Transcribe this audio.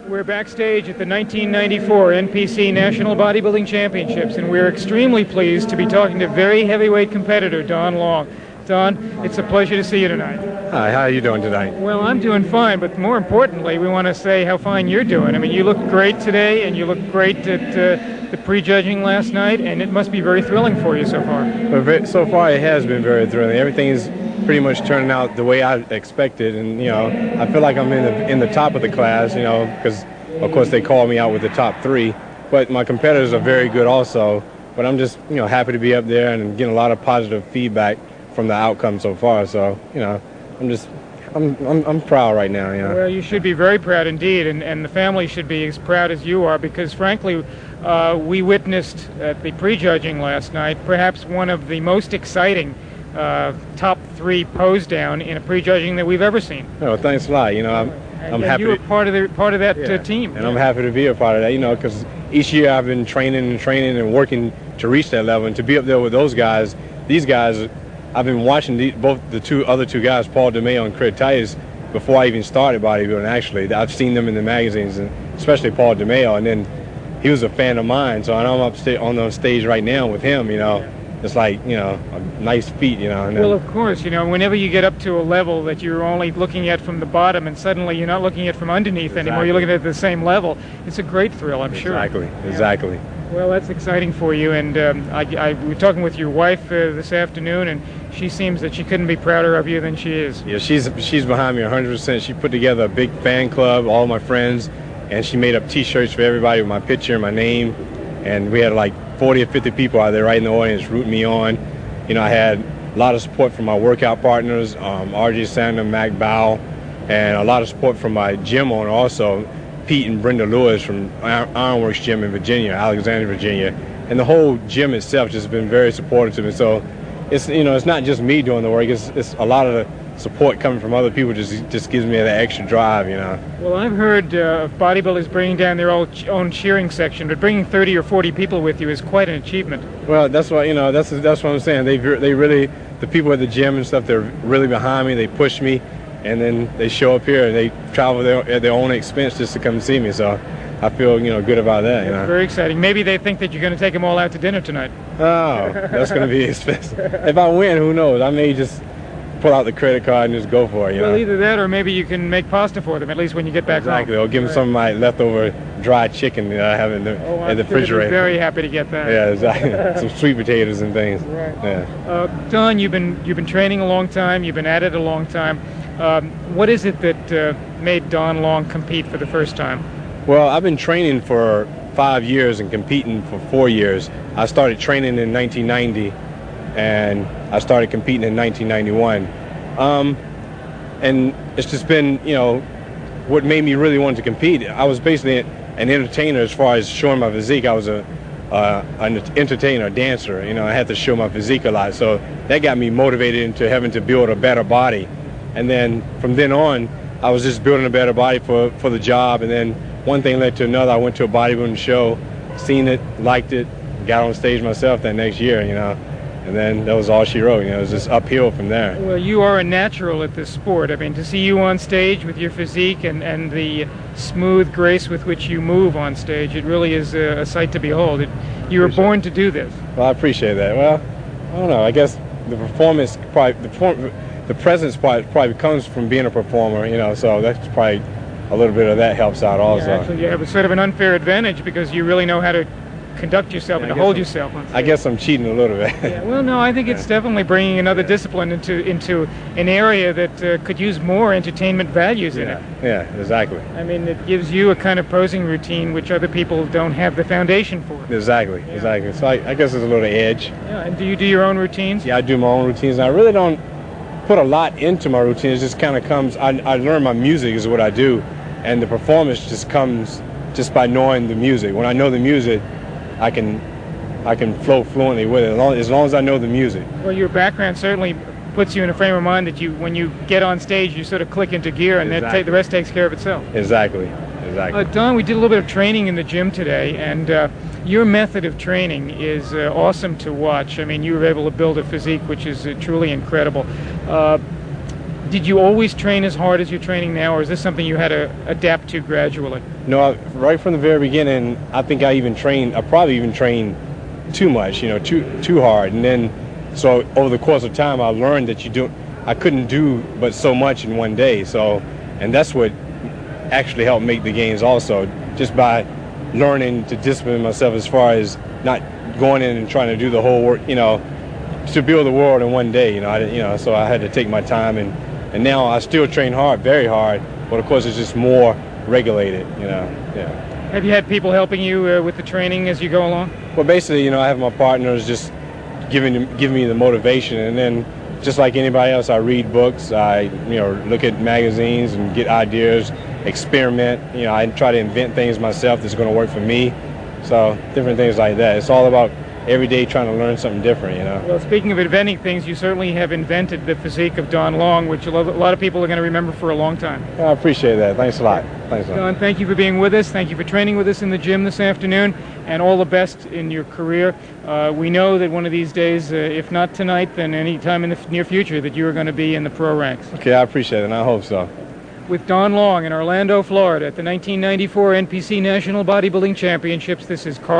We're backstage at the 1994 NPC National Bodybuilding Championships, and we're extremely pleased to be talking to very heavyweight competitor Don Long. Don, it's a pleasure to see you tonight. Hi, how are you doing tonight? Well, I'm doing fine, but more importantly, we want to say how fine you're doing. I mean, you look great today, and you look great at the prejudging last night, and it must be very thrilling for you so far. Well, so far, it has been very thrilling. Everything is pretty much turning out the way I expected, and I feel like I'm in the top of the class, because of course they called me out with the top 3, but my competitors are very good also. But I'm just happy to be up there and getting a lot of positive feedback from the outcome so far. So I'm proud right now. Well, you should be very proud indeed, and the family should be as proud as you are, because frankly, we witnessed at the prejudging last night perhaps one of the most exciting top 3 pose down in a prejudging that we've ever seen. Oh, thanks a lot. I'm happy. You were part of that team, and I'm happy to be a part of that. Because each year I've been training and working to reach that level, and to be up there with those guys. These guys, I've been watching the other two guys, Paul DeMeo and Craig Titus, before I even started bodybuilding. Actually, I've seen them in the magazines, and especially Paul DeMeo, and then he was a fan of mine. So I'm on the stage right now with him. It's like, a nice feat, Well, of course, whenever you get up to a level that you're only looking at from the bottom, and suddenly you're not looking at from underneath anymore, you're looking at the same level, it's a great thrill, I'm sure. Exactly. Well, that's exciting for you, and we were talking with your wife this afternoon, and she seems that she couldn't be prouder of you than she is. Yeah, she's behind me 100%. She put together a big fan club, all my friends, and she made up T-shirts for everybody with my picture and my name, and we had like 40 or 50 people out there right in the audience rooting me on. I had a lot of support from my workout partners, RJ Sander, Mac Bow, and a lot of support from my gym owner also, Pete and Brenda Lewis from Ironworks Gym in Virginia, Alexandria, Virginia. And the whole gym itself just been very supportive to me. So it's it's not just me doing the work, it's a lot of the support coming from other people just gives me that extra drive, Well, I've heard bodybuilders bringing down their own cheering section, but bringing 30 or 40 people with you is quite an achievement. Well, that's what that's what I'm saying. They really, the people at the gym and stuff, they're really behind me. They push me, and then they show up here and they travel at their own expense just to come see me. So I feel good about that. That's very exciting. Maybe they think that you're going to take them all out to dinner tonight. Oh, that's going to be expensive. If I win, who knows? I may just pull out the credit card and just go for it. Well, either that, or maybe you can make pasta for them, at least when you get back home. Exactly, or give them some of my leftover dried chicken that I have in the refrigerator. I'm very happy to get that. Yeah, exactly. Some sweet potatoes and things. Right. Yeah. Don, you've been training a long time. You've been at it a long time. What is it that made Don Long compete for the first time? Well, I've been training for 5 years and competing for 4 years. I started training in 1990. And I started competing in 1991. And it's just been, what made me really want to compete. I was basically an entertainer as far as showing my physique. I was an entertainer, a dancer. I had to show my physique a lot. So that got me motivated into having to build a better body. And then from then on, I was just building a better body for the job. And then one thing led to another. I went to a bodybuilding show, seen it, liked it, got on stage myself that next year, And then that was all she wrote. It was just uphill from there. Well, you are a natural at this sport. I mean, to see you on stage with your physique and the smooth grace with which you move on stage, it really is a sight to behold. You were born to do this. Well, I appreciate that. Well, I don't know. I guess the performance, the presence probably comes from being a performer, so that's probably a little bit of that helps out also. Yeah, actually, you have a sort of an unfair advantage because you really know how to conduct yourself and to hold yourself on stage. I guess I'm cheating a little bit. Yeah, well, no, I think it's definitely bringing another discipline into an area that could use more entertainment values in it. Yeah, exactly. I mean, it gives you a kind of posing routine which other people don't have the foundation for. Exactly. So I guess there's a little edge. Yeah, and do you do your own routines? Yeah, I do my own routines. And I really don't put a lot into my routines. It just kind of comes. I learn my music is what I do, and the performance just comes just by knowing the music. When I know the music, I can flow fluently with it as long as I know the music. Well, your background certainly puts you in a frame of mind that when you get on stage, you sort of click into gear, and the rest takes care of itself. Exactly. Don, we did a little bit of training in the gym today, and your method of training is awesome to watch. I mean, you were able to build a physique which is truly incredible. Did you always train as hard as you're training now, or is this something you had to adapt to gradually? No, right from the very beginning, I think I probably even trained too much, too hard. And then, so over the course of time, I learned that I couldn't do but so much in one day. So, and that's what actually helped make the gains also, just by learning to discipline myself as far as not going in and trying to do the whole work, to build the world in one day, so I had to take my time, and now I still train hard, very hard, but of course it's just more regulated, yeah. Have you had people helping you with the training as you go along? Well, basically, I have my partners just giving me the motivation, and then just like anybody else, I read books, I look at magazines and get ideas, experiment, I try to invent things myself that's going to work for me, so different things like that. It's all about every day trying to learn something different, Well, speaking of inventing things, you certainly have invented the physique of Don Long, which a lot of people are going to remember for a long time. I appreciate that. Thanks a lot. Don, thank you for being with us. Thank you for training with us in the gym this afternoon, and all the best in your career. We know that one of these days, if not tonight, then any time in the near future, that you are going to be in the pro ranks. Okay, I appreciate it, and I hope so. With Don Long in Orlando, Florida, at the 1994 NPC National Bodybuilding Championships, this is Carl